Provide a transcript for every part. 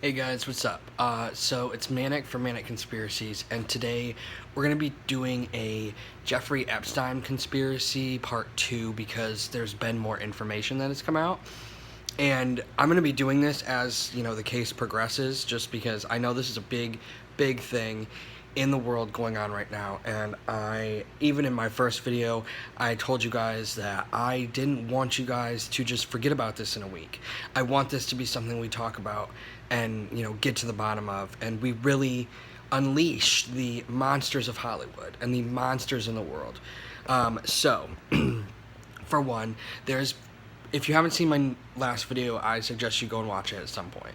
Hey guys, what's up? So it's Manic from Manic Conspiracies, and today we're going to be doing a Jeffrey Epstein conspiracy part 2 because there's been more information that has come out. And I'm going to be doing this as, the case progresses, just because I know this is a big thing in the world going on right now. And even in my first video, I told you guys that I didn't want you guys to just forget about this in a week. I want this to be something we talk about and, get to the bottom of. And we really unleash the monsters of Hollywood and the monsters in the world. So, for one, if you haven't seen my last video, I suggest you go and watch it at some point,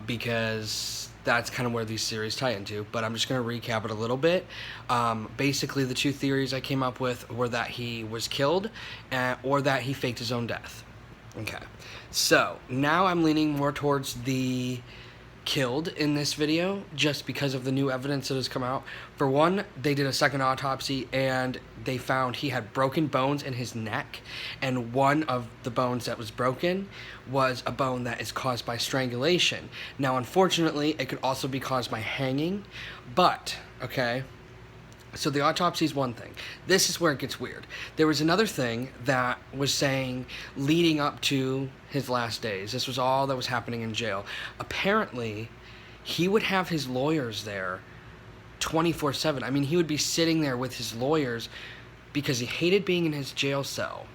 because that's kind of where these series tie into. But I'm just going to recap it a little bit. Basically, the two theories I came up with were that he was killed, or that he faked his own death. Okay, so now I'm leaning more towards the killed in this video, just because of the new evidence that has come out. For one, they did a second autopsy and they found he had broken bones in his neck, and one of the bones that was broken was a bone that is caused by strangulation. Now, unfortunately, it could also be caused by hanging, but, okay, so the autopsy is one thing. This is where it gets weird. There was another thing that was saying leading up to his last days. This was all that was happening in jail. Apparently, he would have his lawyers there 24/7. I mean, he would be sitting there with his lawyers because he hated being in his jail cell.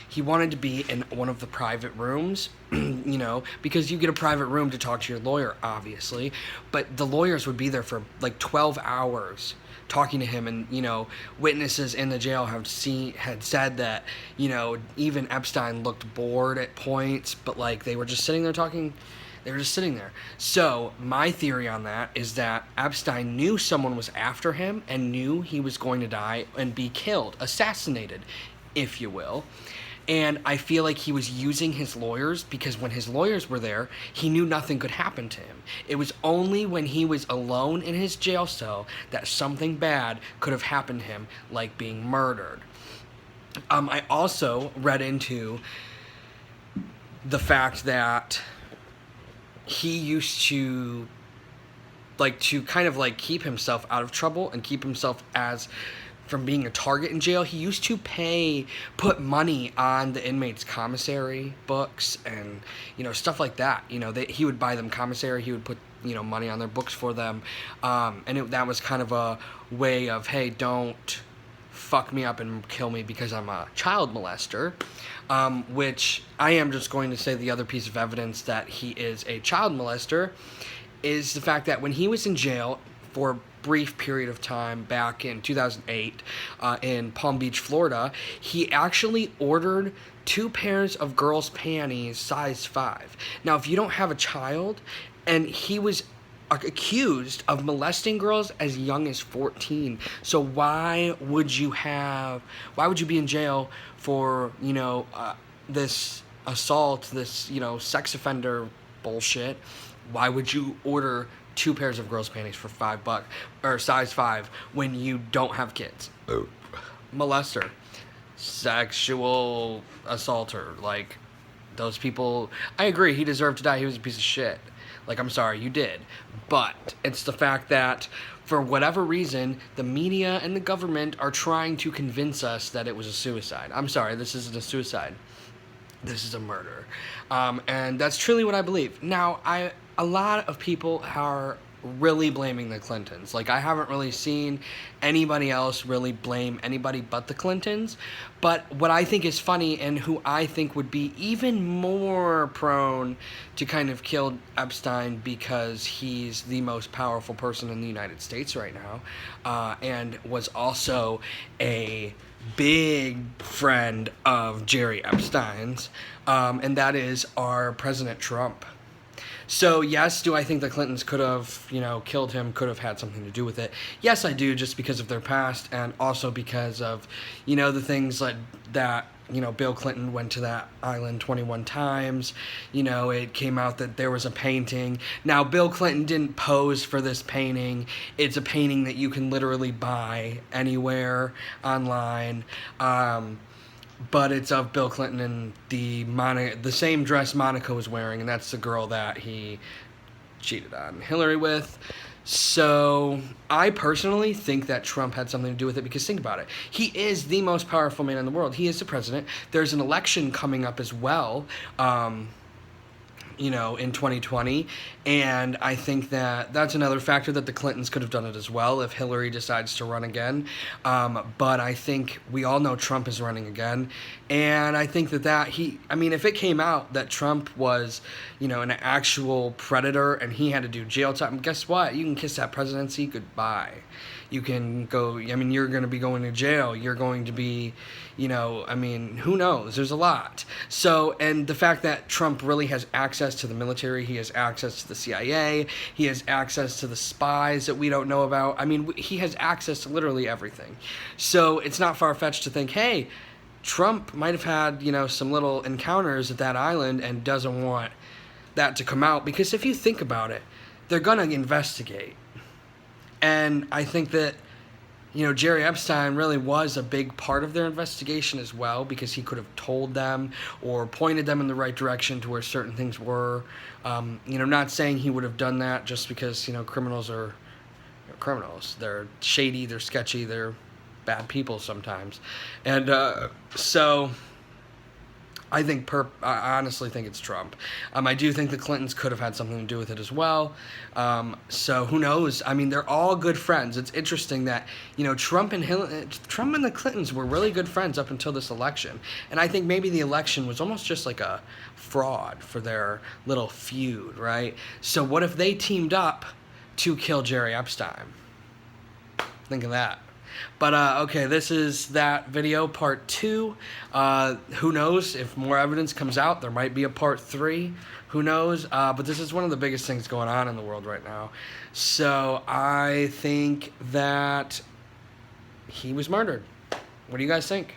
He wanted to be in one of the private rooms, because you get a private room to talk to your lawyer, obviously. But the lawyers would be there for like 12 hours talking to him, and witnesses in the jail had said that even Epstein looked bored at points, but like they were just sitting there talking. They were just sitting there. So my theory on that is that Epstein knew someone was after him and knew he was going to die and be killed, assassinated, if you will. And I feel like he was using his lawyers because when his lawyers were there, he knew nothing could happen to him. It was only when he was alone in his jail cell that something bad could have happened to him, like being murdered. I also read into the fact that he used to kind of keep himself out of trouble and keep himself from being a target in jail. He used to put money on the inmates' commissary books and, stuff like that. He would buy them commissary. He would put, money on their books for them. That was kind of a way of, hey, don't fuck me up and kill me because I'm a child molester. Which I am just going to say the other piece of evidence that he is a child molester is the fact that when he was in jail for a brief period of time back in 2008 in Palm Beach, Florida, he actually ordered 2 pairs of girls' panties size 5. Now, if you don't have a child, and he was accused of molesting girls as young as 14, so why would you be in jail for this assault, this sex offender bullshit? Why would you order 2 pairs of girls' panties for $5 or size 5 when you don't have kids? Molester, sexual assaulter, those people. I agree, he deserved to die. He was a piece of shit. I'm sorry, you did. But it's the fact that for whatever reason, the media and the government are trying to convince us that it was a suicide. I'm sorry, this isn't a suicide. This is a murder. And that's truly what I believe. Now, a lot of people are really blaming the Clintons. I haven't really seen anybody else really blame anybody but the Clintons. But what I think is funny, and who I think would be even more prone to kind of kill Epstein because he's the most powerful person in the United States right now, and was also a big friend of Jerry Epstein's, and that is our President Trump. So, yes, do I think the Clintons could have, killed him, could have had something to do with it? Yes, I do, just because of their past, and also because of, the things that Bill Clinton went to that island 21 times. It came out that there was a painting. Now, Bill Clinton didn't pose for this painting. It's a painting that you can literally buy anywhere online. But it's of Bill Clinton in the same dress Monica was wearing, and that's the girl that he cheated on Hillary with. So I personally think that Trump had something to do with it, because think about it. He is the most powerful man in the world. He is the president. There's an election coming up as well. In 2020. And I think that that's another factor, that the Clintons could have done it as well if Hillary decides to run again. But I think we all know Trump is running again. And I think if it came out that Trump was, an actual predator and he had to do jail time, guess what? You can kiss that presidency goodbye. You can go, you're going to be going to jail. You're going to be, who knows? There's a lot. So, and the fact that Trump really has access to the military, he has access to the CIA, he has access to the spies that we don't know about. He has access to literally everything. So it's not far-fetched to think, hey, Trump might have had, some little encounters at that island and doesn't want that to come out. Because if you think about it, they're going to investigate. And I think that, Jerry Epstein really was a big part of their investigation as well, because he could have told them or pointed them in the right direction to where certain things were. Not saying he would have done that just because, criminals are criminals. They're shady, they're sketchy, they're bad people sometimes. And so I honestly think it's Trump. I do think the Clintons could have had something to do with it as well. So who knows? They're all good friends. It's interesting that, Trump and the Clintons were really good friends up until this election. And I think maybe the election was almost just like a fraud for their little feud, right? So what if they teamed up to kill Jerry Epstein? Think of that. But, okay, this is that video, part 2. Who knows? If more evidence comes out, there might be a part 3. Who knows? But this is one of the biggest things going on in the world right now. So I think that he was murdered. What do you guys think?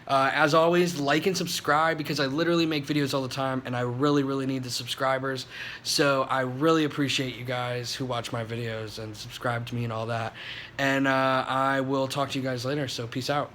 As always, like and subscribe, because I literally make videos all the time and I really, really need the subscribers. So I really appreciate you guys who watch my videos and subscribe to me and all that. And I will talk to you guys later. So peace out.